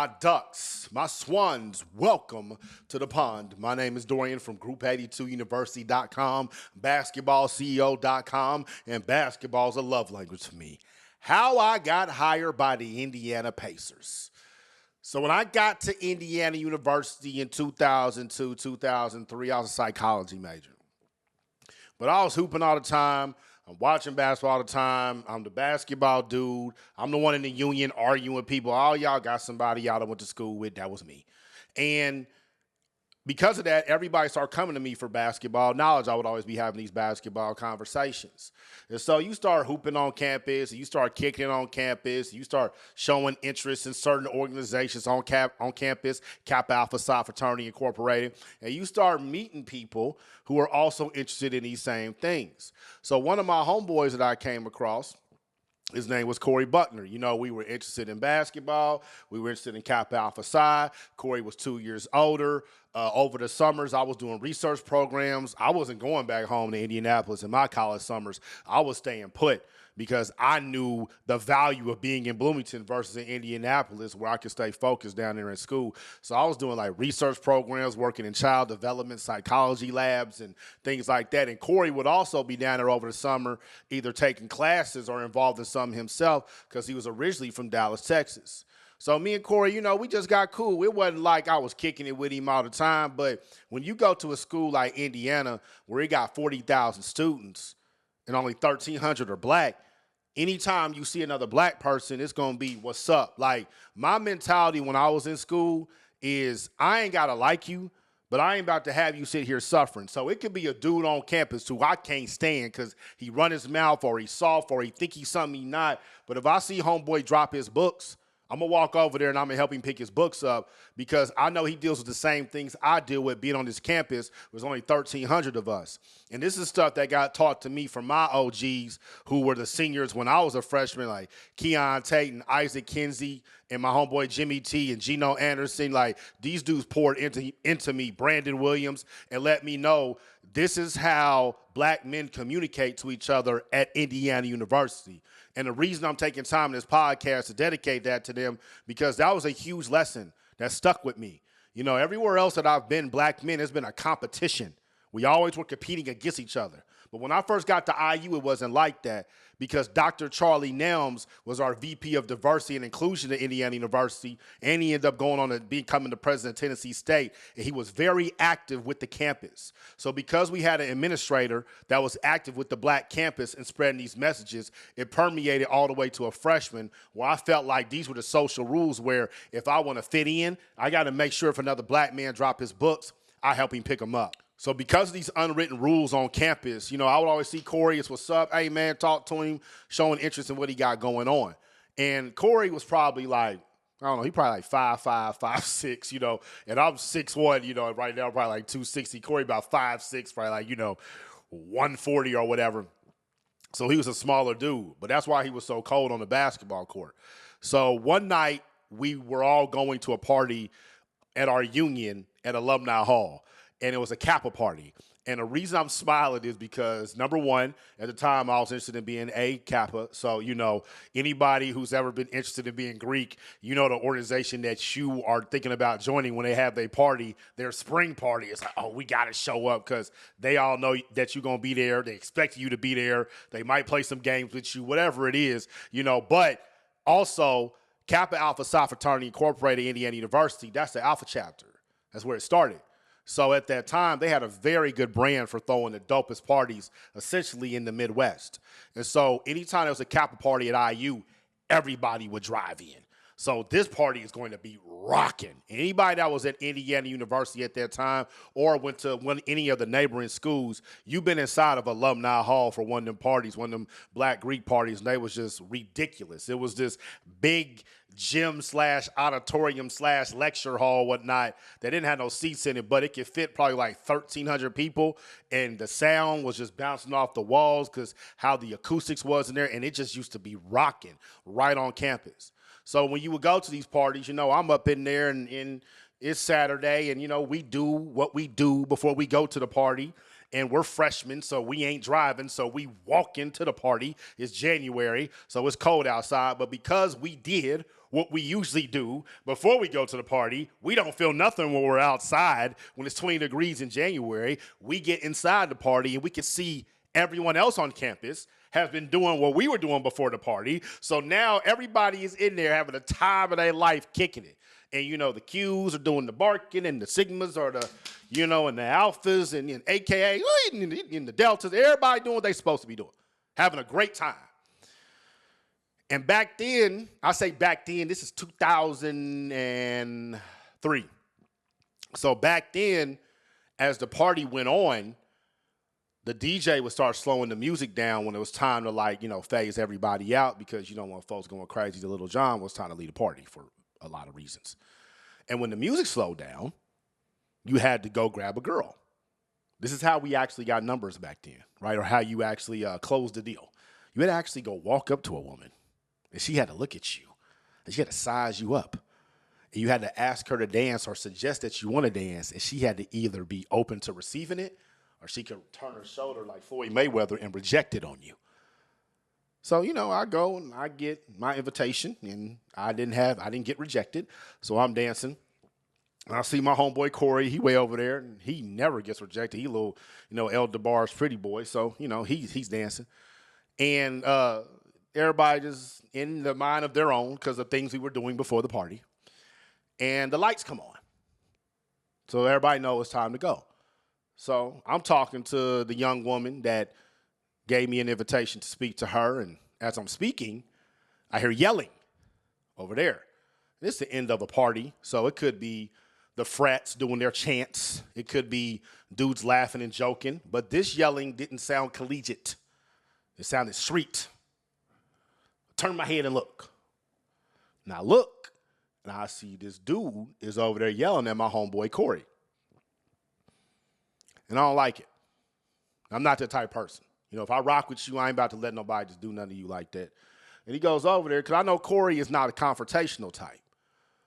My ducks, my swans, welcome to the pond. My name is Dorian from Group82University.com, BasketballCEO.com, and basketball's a love language for me. How I got hired by the Indiana Pacers. So when I got to Indiana University in 2002, 2003, I was a psychology major. But I was hooping all the time. I'm watching basketball all the time. I'm the basketball dude. I'm the one in the union arguing with people. All y'all got somebody y'all that went to school with. That was me. And because of that, everybody started coming to me for basketball knowledge. I would always be having these basketball conversations. And so you start hooping on campus, and you start kicking it on campus, you start showing interest in certain organizations on campus, Kappa Alpha Psi Fraternity Incorporated, and you start meeting people who are also interested in these same things. So one of my homeboys that I came across, his name was Corey Buckner. You know, we were interested in basketball. We were interested in Kappa Alpha Psi. Corey was 2 years older. Over the summers, I was doing research programs. I wasn't going back home to Indianapolis in my college summers. I was staying put because I knew the value of being in Bloomington versus in Indianapolis where I could stay focused down there in school. So I was doing like research programs, working in child development, psychology labs, and things like that. And Corey would also be down there over the summer either taking classes or involved in some himself because he was originally from Dallas, Texas. So me and Corey, you know, we just got cool. It wasn't like I was kicking it with him all the time, but when you go to a school like Indiana where it got 40,000 students and only 1,300 are black, anytime you see another black person, it's going to be, what's up? Like, my mentality when I was in school is I ain't got to like you, but I ain't about to have you sit here suffering. So it could be a dude on campus who I can't stand because he run his mouth or he's soft or he think he's something he not. But if I see homeboy drop his books, I'm going to walk over there and I'm going to help him pick his books up because I know he deals with the same things I deal with being on this campus. There's only 1,300 of us. And this is stuff that got taught to me from my OGs who were the seniors when I was a freshman, like Keon Tate and Isaac Kinsey and my homeboy Jimmy T and Geno Anderson. Like, these dudes poured into me, Brandon Williams, and let me know this is how black men communicate to each other at Indiana University. And the reason I'm taking time in this podcast to dedicate that to them, because that was a huge lesson that stuck with me. You know, everywhere else that I've been, black men, has been a competition. We always were competing against each other. But when I first got to IU, it wasn't like that because Dr. Charlie Nelms was our VP of Diversity and Inclusion at Indiana University, and he ended up going on to becoming the president of Tennessee State, and he was very active with the campus. So because we had an administrator that was active with the black campus and spreading these messages, it permeated all the way to a freshman where I felt like these were the social rules where if I want to fit in, I got to make sure if another black man drop his books, I help him pick them up. So because of these unwritten rules on campus, you know, I would always see Corey, it's what's up, hey, man, talk to him, showing interest in what he got going on. And Corey was probably like, I don't know, he probably like 5'5", 5'6", you know, and I'm 6'1", you know, right now probably like 260. Corey about 5'6", probably like, you know, 140 or whatever. So he was a smaller dude, but that's why he was so cold on the basketball court. So one night we were all going to a party at our union at Alumni Hall. And it was a Kappa party. And the reason I'm smiling is because, number one, at the time I was interested in being a Kappa. So, you know, anybody who's ever been interested in being Greek, you know the organization that you are thinking about joining when they have their party, their spring party. It's like, oh, we got to show up because they all know that you're going to be there. They expect you to be there. They might play some games with you, whatever it is, you know. But also, Kappa Alpha Psi Fraternity Incorporated, Indiana University, that's the Alpha chapter. That's where it started. So at that time, they had a very good brand for throwing the dopest parties, essentially in the Midwest. And so anytime there was a Kappa party at IU, everybody would drive in. So this party is going to be rocking. Anybody that was at Indiana University at that time or went to any of the neighboring schools, you've been inside of Alumni Hall for one of them parties, one of them Black Greek parties, and they was just ridiculous. It was this big gym/auditorium/lecture hall, whatnot, that didn't have no seats in it, but it could fit probably like 1,300 people, and the sound was just bouncing off the walls because how the acoustics was in there, and it just used to be rocking right on campus. So when you would go to these parties, you know, I'm up in there and it's Saturday and, you know, we do what we do before we go to the party. And we're freshmen, so we ain't driving. So we walk into the party. It's January, so it's cold outside. But because we did what we usually do before we go to the party. We don't feel nothing when we're outside when it's 20 degrees in January. We get inside the party and we can see everyone else on campus has been doing what we were doing before the party. So now everybody is in there having the time of their life kicking it. And, you know, the Qs are doing the barking and the Sigmas are the, you know, and the Alphas and AKA and the Deltas. Everybody doing what they're supposed to be doing, having a great time. And back then, I say back then, this is 2003. So back then, as the party went on, the DJ would start slowing the music down when it was time to, like, you know, phase everybody out because you don't want folks going crazy to Little John was trying to lead a party for a lot of reasons. And when the music slowed down, you had to go grab a girl. This is how we actually got numbers back then, right? Or how you actually closed the deal. You had to actually go walk up to a woman, and she had to look at you, and she had to size you up. And you had to ask her to dance or suggest that you want to dance, and she had to either be open to receiving it or she could turn her shoulder like Floyd Mayweather and reject it on you. So, you know, I go and I get my invitation, and I didn't get rejected. So I'm dancing. And I see my homeboy Corey, he way over there, and he never gets rejected. He little, you know, El DeBar's pretty boy. So, you know, he's dancing. And everybody just in the mind of their own because of things we were doing before the party. And the lights come on. So everybody knows it's time to go. So I'm talking to the young woman that gave me an invitation to speak to her, and as I'm speaking, I hear yelling over there. This is the end of a party, so it could be the frats doing their chants. It could be dudes laughing and joking, but this yelling didn't sound collegiate. It sounded street. I turn my head and look. And I look, and I see this dude is over there yelling at my homeboy Corey. And I don't like it. I'm not that type of person. You know, if I rock with you, I ain't about to let nobody just do nothing to you like that. And he goes over there, because I know Corey is not a confrontational type.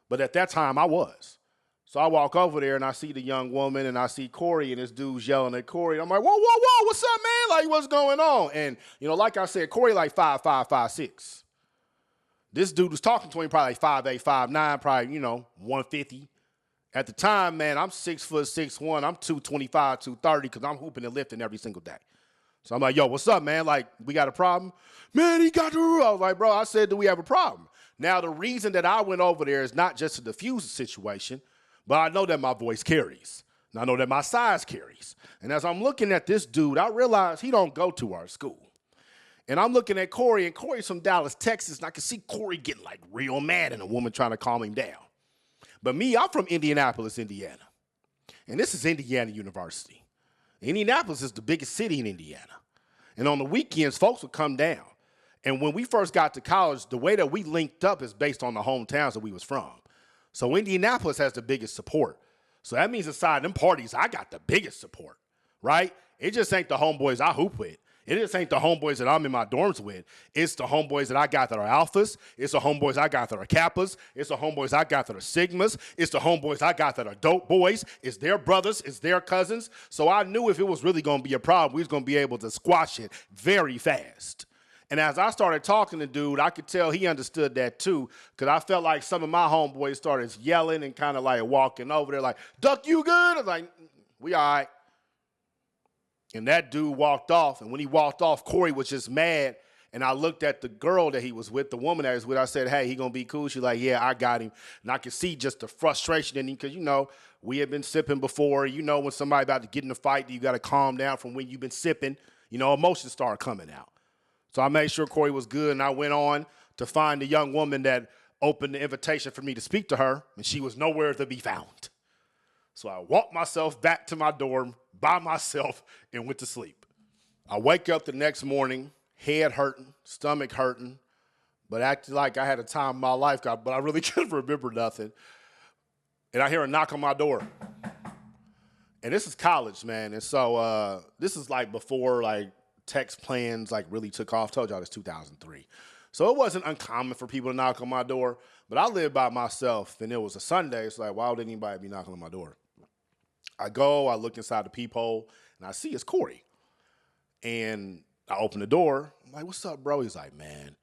But at that time, I was. So I walk over there, and I see the young woman, and I see Corey, and this dude's yelling at Corey. And I'm like, whoa, whoa, whoa, what's up, man? Like, what's going on? And, you know, like I said, Corey like 5'5", 5'6". This dude was talking to him probably like 5'8", 5'9", probably, you know, 150. At the time, man, I'm 6'6", 6'1". I'm 225, 230 because I'm hooping and lifting every single day. So I'm like, yo, what's up, man? Like, we got a problem? Man, he got the rule. I was like, bro, I said, do we have a problem? Now, the reason that I went over there is not just to diffuse the situation, but I know that my voice carries. And I know that my size carries. And as I'm looking at this dude, I realize he don't go to our school. And I'm looking at Corey, and Corey's from Dallas, Texas, and I can see Corey getting, like, real mad and a woman trying to calm him down. But me, I'm from Indianapolis, Indiana. And this is Indiana University. Indianapolis is the biggest city in Indiana. And on the weekends, folks would come down. And when we first got to college, the way that we linked up is based on the hometowns that we was from. So Indianapolis has the biggest support. So that means inside them parties, I got the biggest support, right? It just ain't the homeboys I hoop with. It just ain't the homeboys that I'm in my dorms with. It's the homeboys that I got that are alphas. It's the homeboys I got that are kappas. It's the homeboys I got that are sigmas. It's the homeboys I got that are dope boys. It's their brothers. It's their cousins. So I knew if it was really going to be a problem, we was going to be able to squash it very fast. And as I started talking to dude, I could tell he understood that too, because I felt like some of my homeboys started yelling and kind of like walking over there like, Duck, you good? I was like, we all right. And that dude walked off, and when he walked off, Corey was just mad, and I looked at the girl that he was with, the woman that he was with. I said, hey, he going to be cool? She's like, yeah, I got him. And I could see just the frustration in him because, you know, we had been sipping before. You know when somebody about to get in a fight, you got to calm down from when you've been sipping. You know, emotions start coming out. So I made sure Corey was good, and I went on to find the young woman that opened the invitation for me to speak to her, and she was nowhere to be found. So I walked myself back to my dorm by myself and went to sleep. I wake up the next morning, head hurting, stomach hurting, but acting like I had a time of my life, but I really couldn't remember nothing. And I hear a knock on my door. And this is college, man. And so this is like before like text plans like really took off. I told y'all this 2003. So it wasn't uncommon for people to knock on my door, but I lived by myself, and it was a Sunday. It's like, why would anybody be knocking on my door? I go, I look inside the peephole, and I see it's Corey. And I open the door. I'm like, what's up, bro? He's like, man,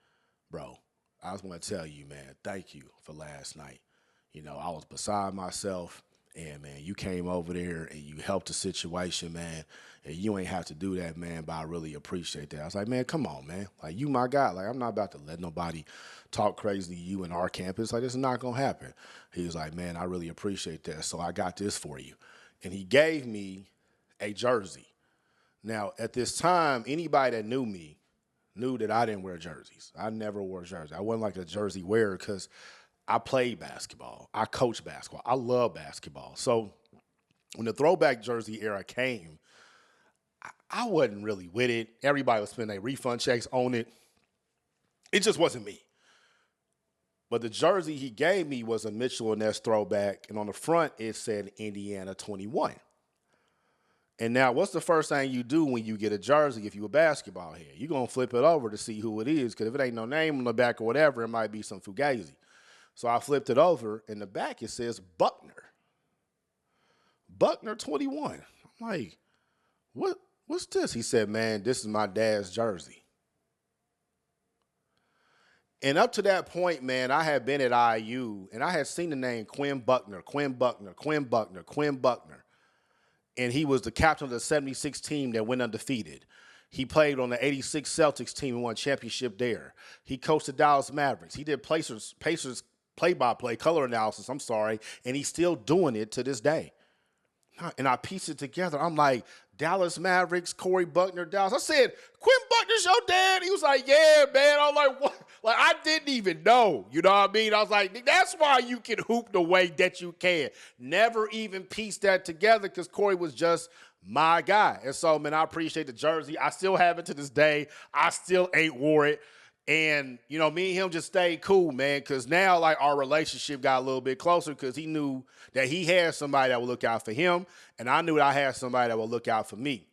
bro, I just want to tell you, man, thank you for last night. You know, I was beside myself, and man, you came over there and you helped the situation, man. And you ain't have to do that, man, but I really appreciate that. I was like, man, come on, man. Like, you my guy. Like, I'm not about to let nobody talk crazy to you in our campus. Like, this is not going to happen. He was like, man, I really appreciate that. So I got this for you. And he gave me a jersey. Now, at this time, anybody that knew me knew that I didn't wear jerseys. I never wore jerseys. I wasn't like a jersey wearer because I played basketball. I coached basketball. I love basketball. So when the throwback jersey era came, I wasn't really with it. Everybody was spending their refund checks on it. It just wasn't me. But the jersey he gave me was a Mitchell and Ness throwback, and on the front it said Indiana 21. And now, what's the first thing you do when you get a jersey if you're a basketball head? You're going to flip it over to see who it is, because if it ain't no name on the back or whatever, it might be some Fugazi. So I flipped it over, and the back it says Buckner. Buckner 21. I'm like, what's this? He said, man, this is my dad's jersey. And up to that point, man, I had been at IU, and I had seen the name Quinn Buckner. And he was the captain of the 76 team that went undefeated. He played on the 86 Celtics team and won a championship there. He coached the Dallas Mavericks. He did Pacers play-by-play, color analysis, and he's still doing it to this day. And I pieced it together. I'm like, Dallas Mavericks, Corey Buckner, Dallas. I said, Quinn Buckner's your dad? He was like, yeah, man. I was like, what? Like, I didn't even know. You know what I mean? I was like, that's why you can hoop the way that you can. Never even pieced that together because Corey was just my guy. And so, man, I appreciate the jersey. I still have it to this day. I still ain't wore it. And, you know, me and him just stayed cool, man, because now, like, our relationship got a little bit closer because he knew that he had somebody that would look out for him, and I knew that I had somebody that would look out for me.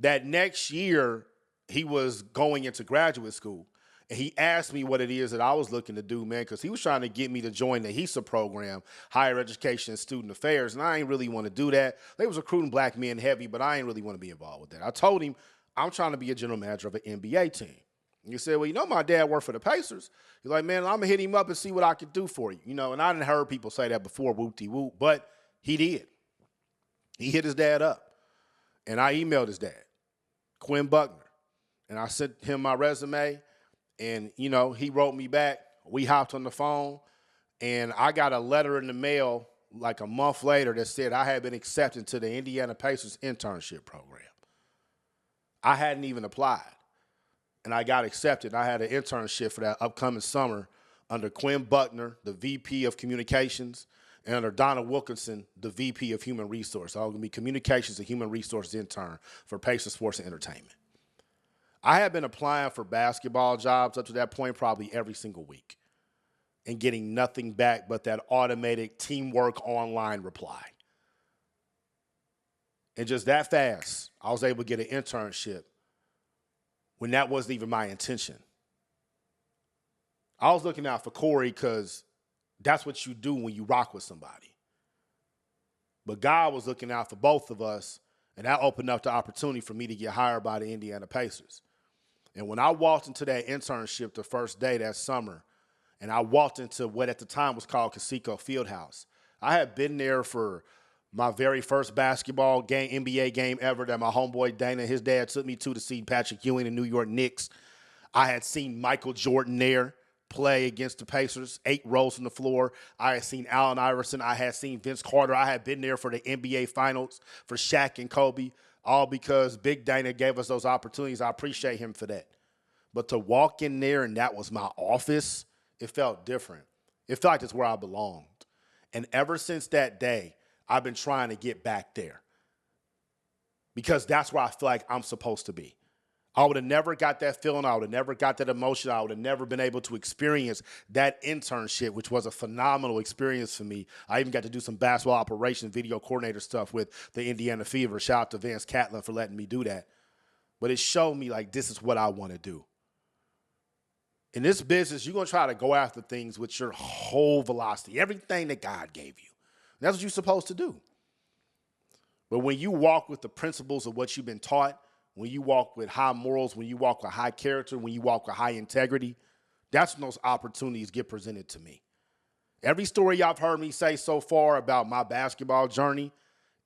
That next year, he was going into graduate school, and he asked me what it is that I was looking to do, man, because he was trying to get me to join the HESA program, Higher Education and Student Affairs, and I ain't really want to do that. They was recruiting black men heavy, but I ain't really want to be involved with that. I told him I'm trying to be a general manager of an NBA team. You said, well, you know, my dad worked for the Pacers. He's like, man, I'm going to hit him up and see what I can do for you. You know, and I didn't heard people say that before, whoop-de-whoop, but he did. He hit his dad up. And I emailed his dad, Quinn Buckner. And I sent him my resume, and, you know, he wrote me back. We hopped on the phone, and I got a letter in the mail like a month later that said I had been accepted to the Indiana Pacers internship program. I hadn't even applied. And I got accepted. I had an internship for that upcoming summer under Quinn Buckner, the VP of Communications, and under Donna Wilkinson, the VP of Human Resources. I was going to be Communications and Human Resources intern for Pacers Sports and Entertainment. I had been applying for basketball jobs up to that point probably every single week and getting nothing back but that automated teamwork online reply. And just that fast, I was able to get an internship when that wasn't even my intention. I was looking out for Corey because that's what you do when you rock with somebody. But God was looking out for both of us, and that opened up the opportunity for me to get hired by the Indiana Pacers. And when I walked into that internship the first day that summer, and I walked into what at the time was called Conseco Fieldhouse, I had been there for my very first basketball game, NBA game ever that my homeboy Dana, his dad, took me to see Patrick Ewing and New York Knicks. I had seen Michael Jordan there play against the Pacers, 8 rows on the floor. I had seen Allen Iverson. I had seen Vince Carter. I had been there for the NBA Finals for Shaq and Kobe, all because Big Dana gave us those opportunities. I appreciate him for that. But to walk in there and that was my office, it felt different. It felt like that's where I belonged. And ever since that day, I've been trying to get back there because that's where I feel like I'm supposed to be. I would have never got that feeling. I would have never got that emotion. I would have never been able to experience that internship, which was a phenomenal experience for me. I even got to do some basketball operations, video coordinator stuff with the Indiana Fever. Shout out to Vance Catlin for letting me do that. But it showed me, like, this is what I want to do. In this business, you're going to try to go after things with your whole velocity, everything that God gave you. That's what you're supposed to do. But when you walk with the principles of what you've been taught, when you walk with high morals, when you walk with high character, when you walk with high integrity, That's when those opportunities get presented to me. Every story y'all have heard me say so far about my basketball journey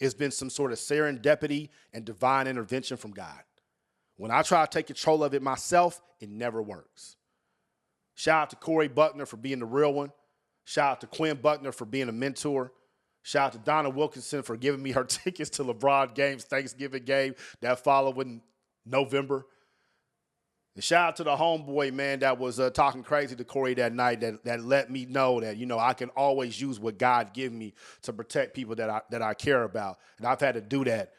has been some sort of serendipity and divine intervention from God. When I try to take control of it myself, it never works. Shout out to Corey Buckner for being the real one. Shout out to Quinn Buckner for being a mentor. Shout out to Donna Wilkinson for giving me her tickets to LeBron James' Thanksgiving game that followed in November. And shout out to the homeboy, man, that was talking crazy to Corey that night that let me know that, I can always use what God give me to protect people that I care about. And I've had to do that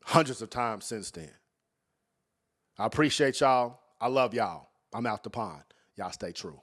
hundreds of times since then. I appreciate y'all. I love y'all. I'm out the pond. Y'all stay true.